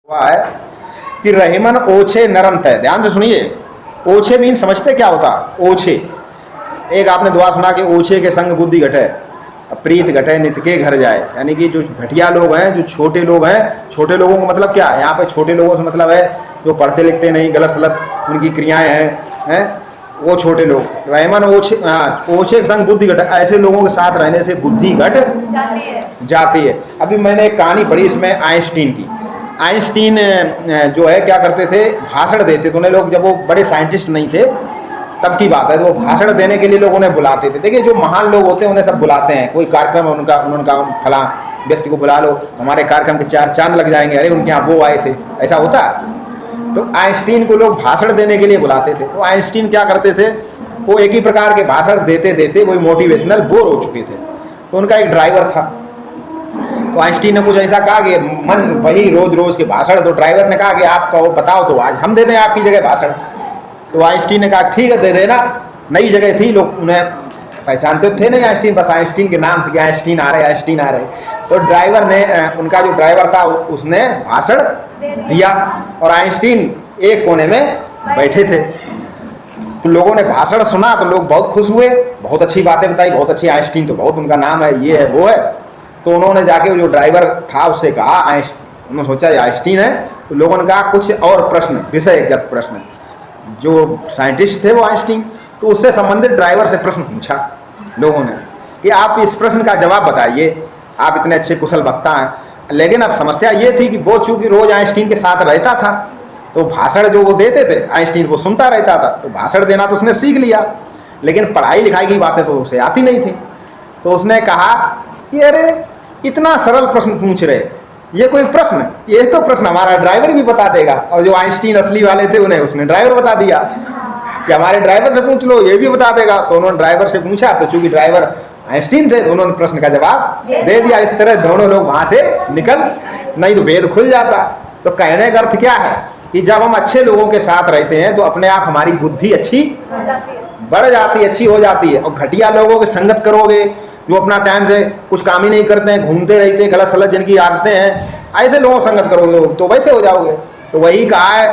हुआ है कि रहीमन ओछे नरम तय। ध्यान से सुनिए, ओछे मीन समझते क्या होता? ओछे, एक आपने दुआ सुना कि ओछे के संग बुद्धि घटे प्रीत घटे नित के घर जाए। यानी कि जो घटिया लोग हैं, जो छोटे लोग हैं, छोटे लोगों का मतलब क्या है यहाँ पे? छोटे लोगों से मतलब है जो पढ़ते लिखते नहीं, गलत सलत उनकी क्रियाएं हैं वो छोटे लोग। रहीमन ओछे, ओछे के संग बुद्धि घटे, ऐसे लोगों के साथ रहने से बुद्धि घट जाती है। अभी मैंने एक कहानी पढ़ी इसमें आइंस्टीन की। आइंस्टीन जो है क्या करते थे, भाषण देते थे। उन्हें लोग, जब वो बड़े साइंटिस्ट नहीं थे तब की बात है, तो वो भाषण देने के लिए लोग उन्हें बुलाते थे। देखिए जो महान लोग होते हैं उन्हें सब बुलाते हैं, कोई कार्यक्रम उनका फला व्यक्ति को बुला लो, हमारे कार्यक्रम के 4 चांद लग जाएंगे, अरे उनके यहाँ वो आए थे, ऐसा होता है। तो आइंस्टीन को लोग भाषण देने के लिए बुलाते थे। तो आइंस्टीन क्या करते थे, वो एक ही प्रकार के भाषण देते देते वही मोटिवेशनल बोर हो चुके थे। तो उनका एक ड्राइवर था, तो आइंस्टीन ने कुछ ऐसा कहा कि मन वही रोज रोज के भाषण। तो ड्राइवर ने कहा कि आप कहो, बताओ तो आज हम दे दें आपकी जगह भाषण। तो आइंस्टीन ने कहा ठीक है दे देना। नई जगह थी, लोग उन्हें पहचानते थे नहीं आइंस्टीन, बस आइंस्टीन के नाम से कि आइंस्टीन आ रहे, आइंस्टीन आ रहे। तो ड्राइवर ने, उनका जो ड्राइवर था उसने भाषण दिया और आइंस्टीन एक कोने में बैठे थे। तो लोगों ने भाषण सुना तो लोग बहुत खुश हुए, बहुत अच्छी बातें बताई, बहुत अच्छी, आइंस्टीन तो बहुत उनका नाम है, ये है वो है। तो उन्होंने जाके जो ड्राइवर था उससे कहा, उन्होंने सोचा आइंस्टीन है, तो लोगों ने कहा कुछ और प्रश्न, विषयगत प्रश्न। जो साइंटिस्ट थे वो आइंस्टीन, तो उससे संबंधित ड्राइवर से प्रश्न पूछा लोगों ने कि आप इस प्रश्न का जवाब बताइए, आप इतने अच्छे कुशल वक्ता हैं। लेकिन अब समस्या ये थी कि वो चूंकि रोज आइंस्टीन के साथ रहता था, तो भाषण जो वो देते थे आइंस्टीन वो सुनता रहता था, तो भाषण देना तो उसने सीख लिया, लेकिन पढ़ाई लिखाई की बातें तो उसे आती नहीं थी। तो उसने कहा कि अरे इतना सरल प्रश्न पूछ रहे, ये कोई प्रश्न, ये तो प्रश्न हमारा ड्राइवर भी बता देगा। और जो आइंस्टीन असली वाले थे उन्हें उसने ड्राइवर बता दिया कि हमारे ड्राइवर से पूछ लो, ये भी बता देगा। तो उन्होंने ड्राइवर से पूछा, तो चूंकि ड्राइवर आइंस्टीन थे तो उन्होंने प्रश्न का जवाब दे दिया। इस तरह दोनों लोग वहां से निकल, नहीं तो भेद खुल जाता। तो कहने का अर्थ क्या है कि जब हम अच्छे लोगों के साथ रहते हैं तो अपने आप हमारी बुद्धि अच्छी बढ़ जाती है, अच्छी हो जाती है। और घटिया लोगों की संगत करोगे जो अपना टाइम से कुछ काम ही नहीं करते हैं, घूमते रहते हैं, गलत सलत जिनकी आदतें हैं, ऐसे लोगों संगत करोगे तो वैसे हो जाओगे। तो वही कहा है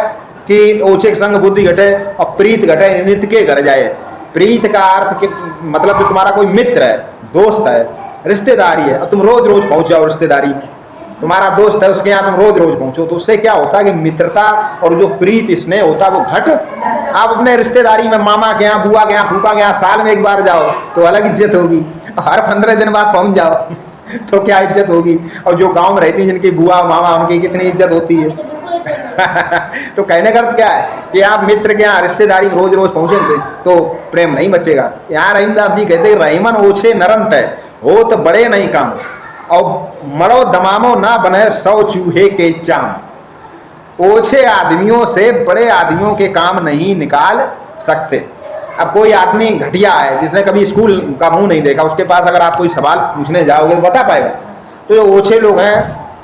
कि ओछे के संग बुद्धि घटे और प्रीत घटे नित के घर जाए। प्रीत का अर्थ कि मतलब कि तुम्हारा कोई मित्र है, दोस्त है, रिश्तेदारी है, और तुम रोज रोज पहुंच जाओ रिश्तेदारी में। तुम्हारा दोस्त है, उसके यहाँ तुम रोज रोज पहुंचो, तो उससे क्या होता है कि मित्रता और जो प्रीत स्नेह होता है वो घट। आप अपने रिश्तेदारी में मामा के यहाँ, बुआ के यहाँ, फूफा के यहाँ साल में एक बार जाओ तो अलग इज्जत होगी, हर 15 दिन बाद पहुंच जाओ तो क्या इज्जत होगी। और जो गांव में रहती है जिनकी बुआ मामा, उनकी कितनी इज्जत होती है तो कहने का अर्थ क्या है कि आप मित्र के यहाँ रिश्तेदारी रोज रोज पहुंचेंगे तो प्रेम नहीं बचेगा। यहाँ रहीमदास जी कहते हैं रहीमन ओछे नरम तय, हो तो बड़े नहीं काम, और मरो दमामो ना बने 100 चूहे के चाम। ओछे आदमियों से बड़े आदमियों के काम नहीं निकाल सकते। अब कोई आदमी घटिया है जिसने कभी स्कूल का मुंह नहीं देखा, उसके पास अगर आप कोई सवाल पूछने जाओगे तो बता पाएगा। तो जो ओछे लोग हैं,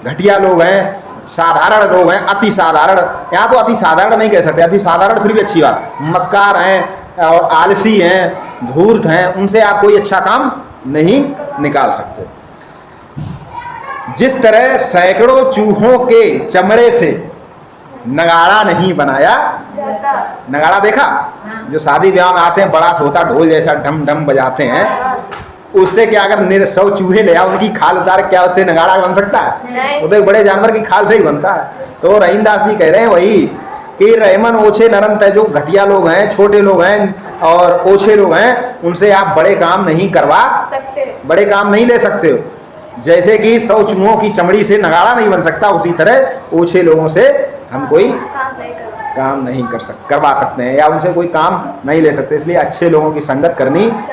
घटिया लोग हैं, साधारण लोग हैं, अति साधारण, यहाँ तो अति साधारण नहीं कह सकते, अति साधारण फिर भी अच्छी बात, मक्कार हैं और आलसी हैं, धूर्त हैं, उनसे आप कोई अच्छा काम नहीं निकाल सकते। जिस तरह सैकड़ों चूहों के चमड़े से नगाड़ा नहीं बनाया, नगाड़ा देखा जो शादी ब्याह में आते हैं, बड़ा होता ढोल जैसा ढम ढम बजाते हैं, उससे क्या अगर 100 चूहे ले आओ, उनकी खाल उतार, क्या उससे नगाड़ा बन सकता है? वो तो एक बड़े जानवर की खाल से ही बनता है। तो रहीमदास जी कह रहे हैं वही कि रहीमन ओछे नरम तय, जो घटिया लोग हैं, छोटे लोग हैं और ओछे लोग हैं, उनसे आप बड़े काम नहीं करवा सकते, बड़े काम नहीं ले सकते हो। जैसे कि 100 चूहों की चमड़ी से नगाड़ा नहीं बन सकता, उसी तरह ओछे लोगों से हम कोई काम नहीं करवा सकते हैं या उनसे कोई काम नहीं ले सकते। इसलिए अच्छे लोगों की संगत करनी